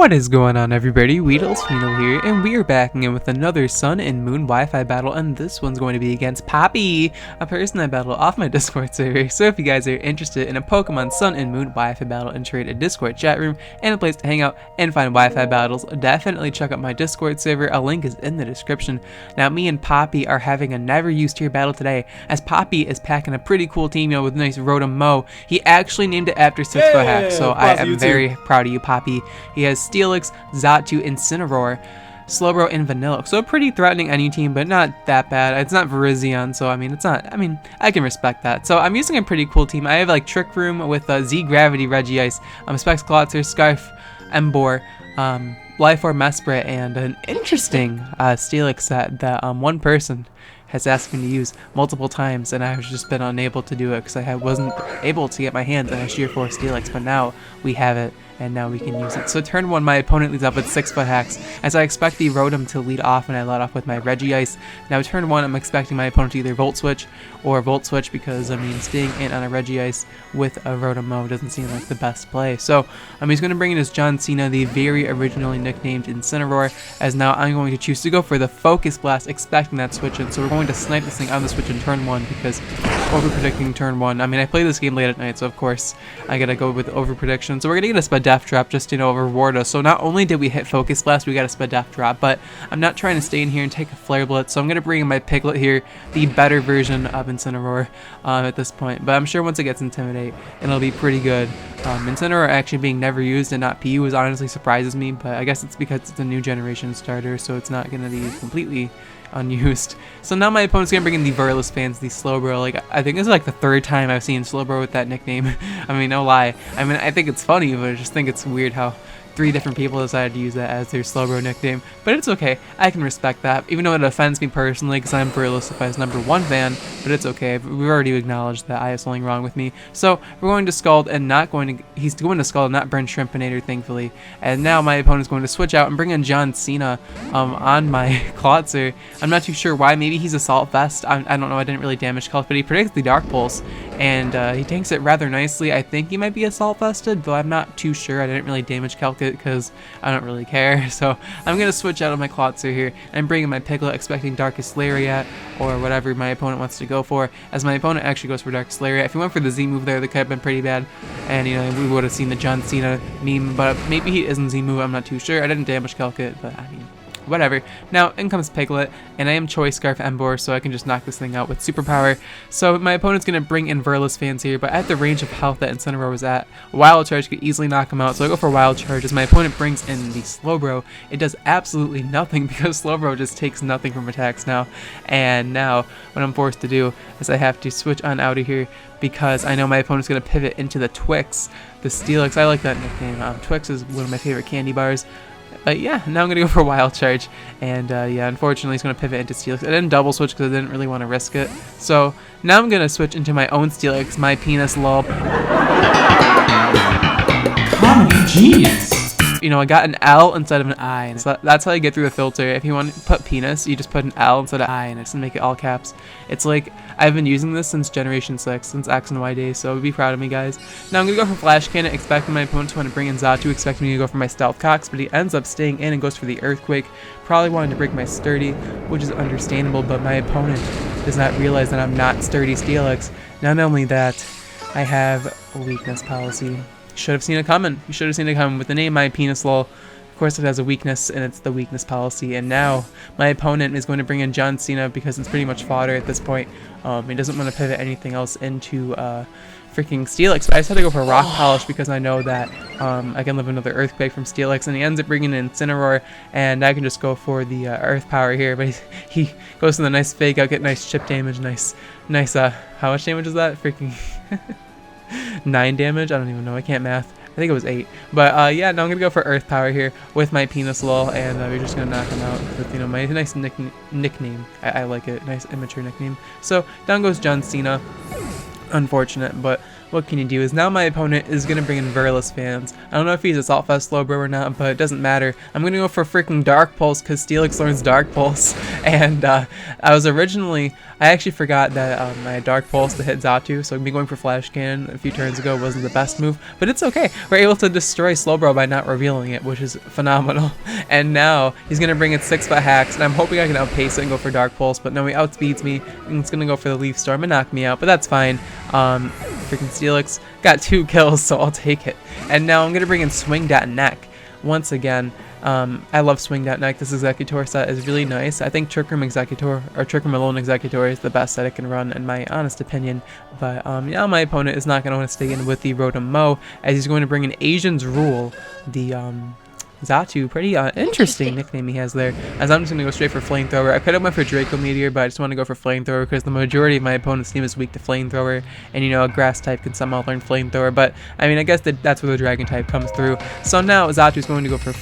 What is going on, everybody? WeedleTwineedle here, and we are back again with another Sun and Moon Wi-Fi battle, and this one's going to be against Papi, a person I battle off my Discord server. So if you guys are interested in a Pokemon Sun and Moon Wi-Fi battle and trade a Discord chat room and a place to hang out and find Wi-Fi battles, definitely check out my Discord server. A link is in the description. Now, me and Papi are having a never used tier battle today, as Papi is packing a pretty cool team, with nice Rotom Mo. He actually named it after 6-foot hack, so I am very proud of you, Papi. He has Steelix, Xatu, Incineroar, Slowbro, and Vanilla. So pretty threatening any team, but not that bad. It's not Virizion, so I can respect that. So I'm using a pretty cool team. I have like Trick Room with Z Gravity, Regice, Specs Clotzer, Scarf, Emboar, Life Orb, Mesprit, and an interesting Steelix set that one person has asked me to use multiple times, and I've just been unable to do it because I wasn't able to get my hands on a Sheer Force Steelix, but now we have it, and now we can use it. So turn 1, my opponent leads off with 6-foot hacks, as I expect the Rotom to lead off, and I let off with my Regice. Now turn 1, I'm expecting my opponent to either Volt Switch or Volt Switch, because staying in on a Regice with a Rotom Mo doesn't seem like the best play. So he's going to bring in his John Cena, the very originally nicknamed Incineroar, as now I'm going to choose to go for the Focus Blast, expecting that switch in. So we're going to snipe this thing on the switch in turn 1, because over-predicting turn 1. I play this game late at night, so of course I gotta go with over-prediction. So we're gonna get a Spadef drop just to reward us. So not only did we hit Focus Blast, we got a Spadef drop, but I'm not trying to stay in here and take a Flare Blitz, so I'm gonna bring in my Piglet here, the better version of Incineroar at this point. But I'm sure once it gets Intimidate, it'll be pretty good. Incineroar actually being never used and not PU honestly surprises me, but I guess it's because it's a new generation starter, so it's not gonna be completely unused. So now my opponent's gonna bring in the Verless fans, the Slowbro. I think this is like the 3rd time I've seen Slowbro with that nickname. No lie. I think it's funny, but I just think it's weird how 3 different people decided to use that as their Slowbro nickname, but it's okay. I can respect that, even though it offends me personally because I'm Verlessified's #1 fan, but it's okay. We've already acknowledged that I have something wrong with me. So we're going to Scald and he's going to Scald and not burn Shrimpinator, thankfully. And now my opponent's going to switch out and bring in John Cena on my Clotzer. I'm not too sure why. Maybe he's Assault Vest. I don't know. I didn't really damage calc, but he predicts the Dark Pulse, and he tanks it rather nicely. I think he might be Assault Vested, though I'm not too sure. I didn't really damage calc it because I don't really care. So I'm going to switch out of my Clotzer here and bring in my Piglet, expecting Darkest Lariat or whatever my opponent wants to go for, as my opponent actually goes for Darkest Lariat. If he went for the Z move there, that could have been pretty bad, and we would have seen the John Cena meme, but maybe he isn't Z move, I'm not too sure. I didn't damage calc it, but whatever. Now in comes Piglet, and I am Choice Scarf Emboar, so I can just knock this thing out with Superpower. So my opponent's going to bring in Verless fans here, but at the range of health that Incineroar was at, Wild Charge could easily knock him out, so I go for Wild Charge. As my opponent brings in the Slowbro, it does absolutely nothing because Slowbro just takes nothing from attacks now. And now what I'm forced to do is I have to switch on out of here, because I know my opponent's going to pivot into the Twix, the Steelix. I like that nickname. Twix is one of my favorite candy bars. But yeah, now I'm going to go for Wild Charge, and yeah, unfortunately he's going to pivot into Steelix. I didn't double switch because I didn't really want to risk it. So now I'm going to switch into my own Steelix, my penis lol. Comedy genius! I got an L instead of an I, and so that's how you get through the filter. If you want to put penis, you just put an L instead of I, and it's to make it all caps. It's like, I've been using this since Generation 6, since X and Y days, so be proud of me, guys. Now I'm going to go for Flash Cannon, expecting my opponent to want to bring in Xatu, expecting me to go for my Stealth Cox, but he ends up staying in and goes for the Earthquake, probably wanting to break my Sturdy, which is understandable, but my opponent does not realize that I'm not Sturdy Steelix. Not only that, I have a weakness policy. Should have seen it coming. You should have seen it coming. With the name My Penis Lol, of course it has a weakness, and it's the weakness policy. And now my opponent is going to bring in John Cena because it's pretty much fodder at this point. He doesn't want to pivot anything else into freaking Steelix, but I just had to go for Rock Polish because I know that I can live another Earthquake from Steelix, and he ends up bringing in Incineroar, and I can just go for the Earth Power here, but he goes for the nice fake out, get nice chip damage, nice, how much damage is that? Freaking 9 damage? I don't even know, I can't math. I think it was 8. But yeah, now I'm going to go for Earth Power here with my penis lol, and we're just going to knock him out with, my nice nickname. I like it. Nice immature nickname. So down goes John Cena. Unfortunate, but what can you do? Is now my opponent is going to bring in Verless Fans. I don't know if he's Assault Fest Slowbro or not, but it doesn't matter. I'm going to go for freaking Dark Pulse because Steelix learns Dark Pulse. And I actually forgot that I had Dark Pulse to hit Xatu, so me going for Flash Cannon a few turns ago wasn't the best move, but it's okay. We're able to destroy Slowbro by not revealing it, which is phenomenal. And now he's going to bring in 6-foot hacks, and I'm hoping I can outpace it and go for Dark Pulse, but no, he outspeeds me, and it's going to go for the Leaf Storm and knock me out, but that's fine. Freaking Steelix got 2 kills, so I'll take it. And now I'm going to bring in Swing That Neck once again. I love Swing That Neck. This Executor set is really nice. I think Trick Room Executor, or Trick Room Alone Executor, is the best set it can run in my honest opinion. But yeah, my opponent is not going to want to stay in with the Rotom Mo, as he's going to bring in Asian's Rule, the Xatu. Pretty interesting nickname he has there, as I'm just going to go straight for Flamethrower. I could have went for Draco Meteor, but I just want to go for Flamethrower because the majority of my opponent's team is weak to Flamethrower, and you know, a Grass type can somehow learn Flamethrower, but I mean, I guess that's where the Dragon type comes through. So now Xatu's going to go for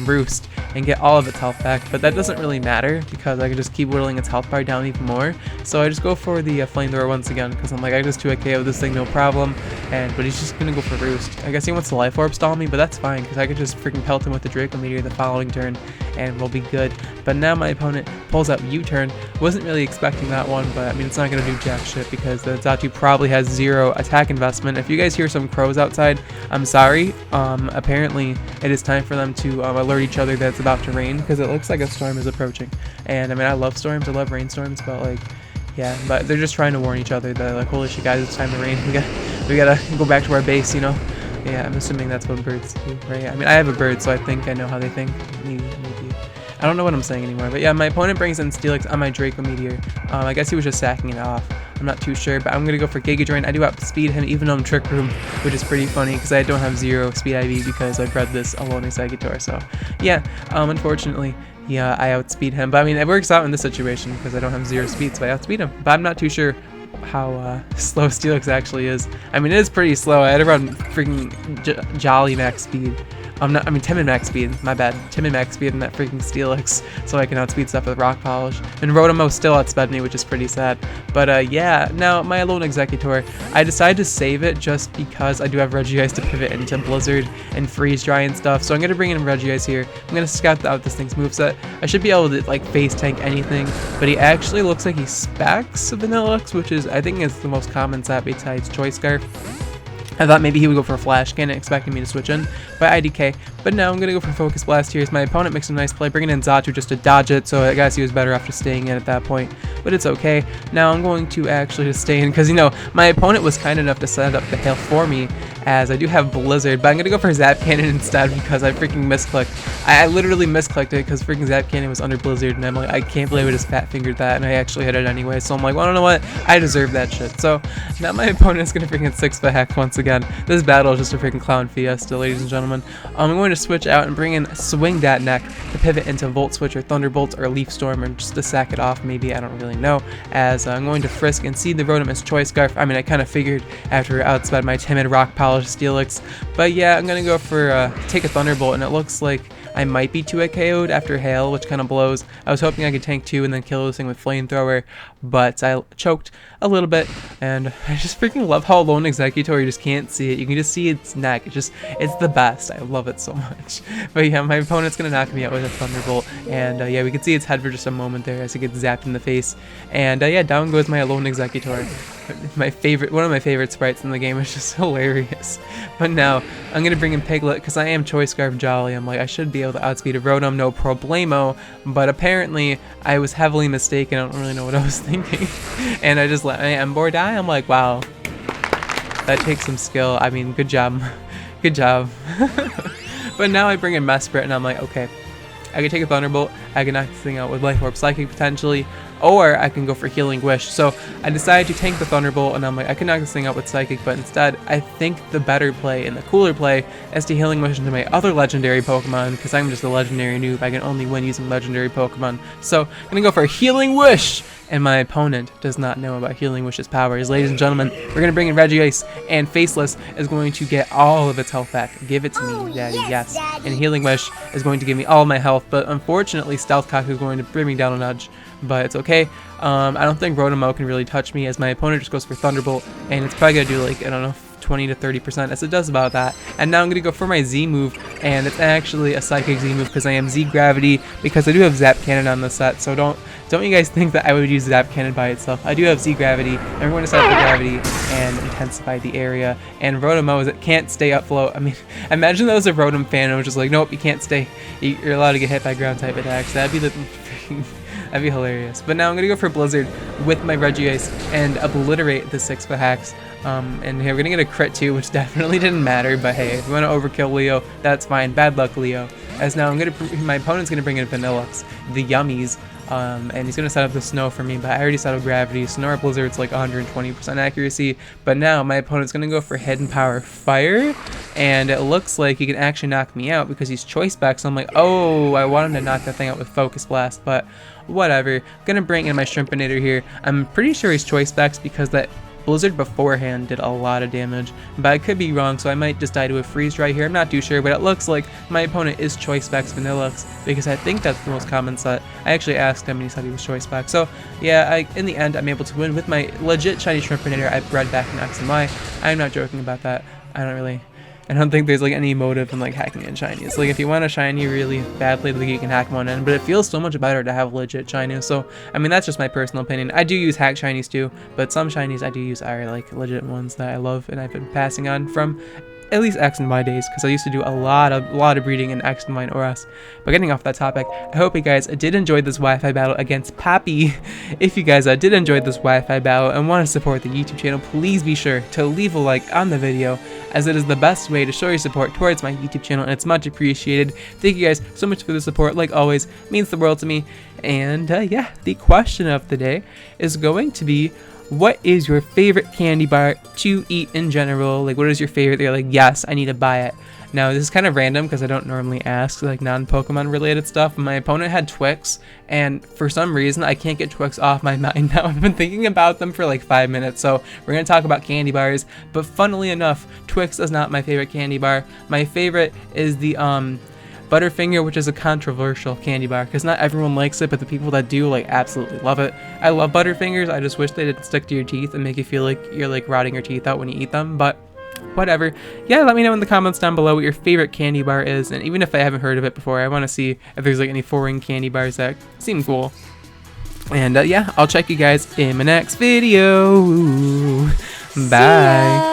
Roost and get all of its health back, but that doesn't really matter because I can just keep whittling its health bar down even more. So I just go for the Flamethrower once again because I'm like, I just 2-hit KO this thing, no problem. But he's just going to go for Roost. I guess he wants to Life Orb stall me, but that's fine because I could just freaking pelt him with the Draco Meteor the following turn and we'll be good. But now my opponent pulls out U-turn. Wasn't really expecting that one, but I mean, it's not going to do jack shit because the Xatu probably has 0 attack investment. If you guys hear some crows outside, I'm sorry. Apparently it is time for them to alert each other that it's about to rain because it looks like a storm is approaching. And I mean, I love storms, I love rainstorms, but like, yeah, but they're just trying to warn each other that like, holy shit guys, it's time to rain. We gotta go back to our base, you know. Yeah, I'm assuming that's what birds do, right? I mean, I have a bird, so I think I know how they think. Maybe. I don't know what I'm saying anymore, but yeah, my opponent brings in Steelix on my Draco Meteor. I guess he was just sacking it off. I'm not too sure, but I'm going to go for Giga Drain. I do outspeed him, even though I'm Trick Room, which is pretty funny because I don't have 0 speed IV because I bred this Alone Executor. So yeah, unfortunately, yeah, I outspeed him. But I mean, it works out in this situation because I don't have 0 speed, so I outspeed him. But I'm not too sure how slow Steelix actually is. I mean, it is pretty slow. I had to run freaking Jolly max speed. Timid max speed, my bad. Timid max speed in that freaking Steelix, so I can outspeed stuff with Rock Polish. And Rotom still outsped me, which is pretty sad. But yeah, now my Alone Executor, I decided to save it just because I do have Regice to pivot into Blizzard and Freeze Dry and stuff. So I'm going to bring in Regice here. I'm going to scout out this thing's moveset. I should be able to like face tank anything, but he actually looks like he specs Vanillix, which is, I think, is the most common set besides Choice Scarf. I thought maybe he would go for a Flash Cannon, expecting me to switch in, but IDK. But no, I'm going to go for Focus Blast here as my opponent makes a nice play, bringing in Xatu just to dodge it, so I guess he was better after staying in at that point. But it's okay. Now I'm going to actually just stay in, because, you know, my opponent was kind enough to set up the hail for me, as I do have Blizzard, but I'm going to go for Zap Cannon instead because I freaking misclicked. I literally misclicked it because freaking Zap Cannon was under Blizzard, and I'm like, I can't believe I just fat fingered that, and I actually hit it anyway. So I'm like, well, I don't know what, I deserve that shit. So now my opponent's going to freaking 6-foot hack once again. This battle is just a freaking clown fiesta, ladies and gentlemen. I'm going to switch out and bring in Swing That Neck to pivot into Volt Switch or Thunderbolt or Leaf Storm, or just to sack it off, maybe, I don't really know, as I'm going to Frisk and see the Rotom as Choice Scarf. I mean, I kind of figured after I outsped my timid Rock Polish Steelix. But yeah, I'm going to go for take a Thunderbolt, and it looks like I might be 2-hit KO'd after Hail, which kind of blows. I was hoping I could tank 2 and then kill this thing with Flamethrower, but I choked a little bit, and I just freaking love how Alone Executor, you just can't see it. You can just see its neck. It's the best. I love it so much. But yeah, my opponent's going to knock me out with a Thunderbolt, and yeah, we can see its head for just a moment there as it gets zapped in the face. And yeah, down goes my Alone Executor. One of my favorite sprites in the game. Is just hilarious. But now I'm gonna bring in Piglet because I am Choice Scarf Jolly. I'm like, I should be able to outspeed a Rotom, no problemo. But apparently I was heavily mistaken. I don't really know what I was thinking, and I just let my Emboar die. I'm like, wow, that takes some skill. I mean, good job, good job. But now I bring in Mesprit, and I'm like, okay, I can take a Thunderbolt. I can knock this thing out with Life Orb Psychic potentially, or I can go for Healing Wish. So I decided to tank the Thunderbolt, and I'm like, I can knock this thing out with Psychic, but instead I think the better play and the cooler play is to Healing Wish into my other legendary Pokemon, because I'm just a legendary noob. I can only win using legendary Pokemon. So I'm gonna go for Healing Wish, and my opponent does not know about Healing Wish's powers. Ladies and gentlemen, we're gonna bring in Regice, and Faceless is going to get all of its health back. Give it to me, Daddy, yes. And Healing Wish is going to give me all my health, but unfortunately Stealth Cock is going to bring me down a nudge. But it's okay. I don't think Rotom can really touch me, as my opponent just goes for Thunderbolt, and it's probably gonna do like, I don't know, 20 to 30%, as it does about that. And now I'm going to go for my Z move, and it's actually a psychic Z move because I am Z gravity, because I do have Zap Cannon on the set, so don't you guys think that I would use Zap Cannon by itself. I do have Z gravity, and we're going to set up the gravity and intensify the area. And Rotom is it can't stay up float. I mean, imagine that was a Rotom fan and was just like, nope, you can't stay. You're allowed to get hit by ground type attacks. That'd be the that'd be hilarious. But now I'm gonna go for Blizzard with my Regice and obliterate the 6-foot hacks. And here we're gonna get a crit too, which definitely didn't matter. But hey, if you want to overkill Leo, that's fine. Bad luck, Leo. As now my opponent's gonna bring in Vanillux, the Yummies. And he's going to set up the Snow for me, but I already set up Gravity. Snore Blizzard's like 120% accuracy, but now my opponent's going to go for Hidden Power Fire, and it looks like he can actually knock me out because he's Choice Back, so I'm like, oh, I wanted to knock that thing out with Focus Blast, but whatever. I'm going to bring in my Shrimpinator here. I'm pretty sure he's Choice Backs because that Blizzard beforehand did a lot of damage, but I could be wrong, so I might just die to a Freeze Dry here. I'm not too sure, but it looks like my opponent is Choice Backs Vanillux because I think that's the most common set. I actually asked him and he said he was Choice Back. So yeah, in the end, I'm able to win with my legit shiny Shrimpinator I bred back in X and Y. I'm not joking about that. I don't think there's like any motive in like hacking in shinies. Like if you want a shiny really badly, like you can hack one in, but it feels so much better to have legit shinies. So I mean, that's just my personal opinion. I do use hack shinies too, but some shinies I do use are like legit ones that I love and I've been passing on from at least X and Y days, because I used to do a lot of breeding in X and Y and OS. But getting off that topic, I hope you guys did enjoy this Wi-Fi battle against Papi. If you guys did enjoy this Wi-Fi battle and want to support the YouTube channel, please be sure to leave a like on the video, as it is the best way to show your support towards my YouTube channel, and it's much appreciated. Thank you guys so much for the support. Like always, it means the world to me. And yeah, the question of the day is going to be, what is your favorite candy bar to eat in general? Like, what is your favorite? They're like, yes, I need to buy it. Now, this is kind of random because I don't normally ask like non-Pokemon related stuff. My opponent had Twix, and for some reason, I can't get Twix off my mind now. I've been thinking about them for like 5 minutes, so we're going to talk about candy bars. But funnily enough, Twix is not my favorite candy bar. My favorite is the Butterfinger, which is a controversial candy bar because not everyone likes it, but the people that do like absolutely love it. I love Butterfingers. I just wish they didn't stick to your teeth and make you feel like you're like rotting your teeth out when you eat them, but whatever. Yeah, let me know in the comments down below what your favorite candy bar is, and even if I haven't heard of it before, I want to see if there's like any foreign candy bars that seem cool. And yeah, I'll check you guys in my next video. Bye.